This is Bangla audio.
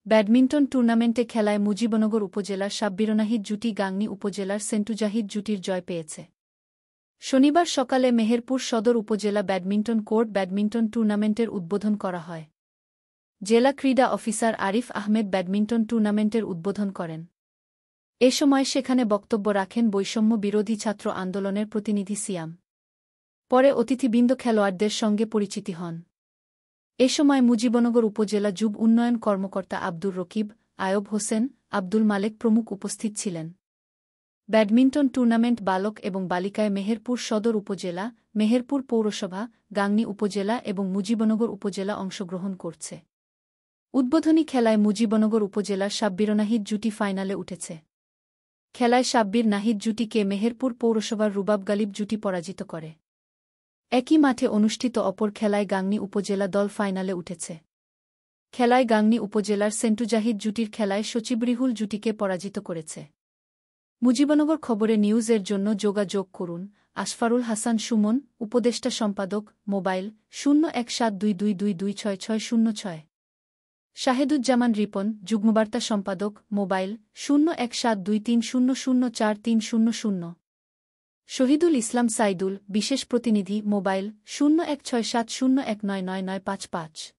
ব্যাডমিন্টন টুর্নামেন্টে খেলায় মুজিবনগর উপজেলার সাব্বির নাহিদ জুটি গাংনী উপজেলার সেন্টু জাহিদ জুটির জয় পেয়েছে। শনিবার সকালে মেহেরপুর সদর উপজেলা ব্যাডমিন্টন কোর্ট ব্যাডমিন্টন টুর্নামেন্টের উদ্বোধন করা হয়। জেলা ক্রীড়া অফিসার আরিফ আহমেদ ব্যাডমিন্টন টুর্নামেন্টের উদ্বোধন করেন। এ সময় সেখানে বক্তব্য রাখেন বৈষম্য বিরোধী ছাত্র আন্দোলনের প্রতিনিধি সিয়াম। পরে অতিথিবৃন্দ খেলোয়াড়দের সঙ্গে পরিচিতি হন। এ সময় মুজিবনগর উপজেলা যুব উন্নয়ন কর্মকর্তা আব্দুর রকিব, আয়ব হোসেন, আব্দুল মালেক প্রমুখ উপস্থিত ছিলেন। ব্যাডমিন্টন টুর্নামেন্ট বালক এবং বালিকায় মেহেরপুর সদর উপজেলা, মেহেরপুর পৌরসভা, গাংনী উপজেলা এবং মুজিবনগর উপজেলা অংশগ্রহণ করছে। উদ্বোধনী খেলায় মুজিবনগর উপজেলার সাব্বির নাহিদ জুটি ফাইনালে উঠেছে। খেলায় সাব্বির নাহিদ জুটিকে মেহেরপুর পৌরসভার রুবাব গালিব জুটি পরাজিত করে। একই মাঠে অনুষ্ঠিত অপর খেলায় গাংনী উপজেলা দল ফাইনালে উঠেছে। খেলায় গাংনী উপজেলার সেন্টু জাহিদ জুটির খেলায় সচিবরিহুল জুটিকে পরাজিত করেছে। মুজিবনগর খবরে নিউজের জন্য যোগাযোগ করুন আশফারুল হাসান সুমন, উপদেষ্টা সম্পাদক, মোবাইল 017222266606। শাহেদুজ্জামান রিপন, যুগ্মবার্তা সম্পাদক, মোবাইল 017230043000। শহীদুল ইসলাম সাইদুল, বিশেষ প্রতিনিধি, মোবাইল 016701999955।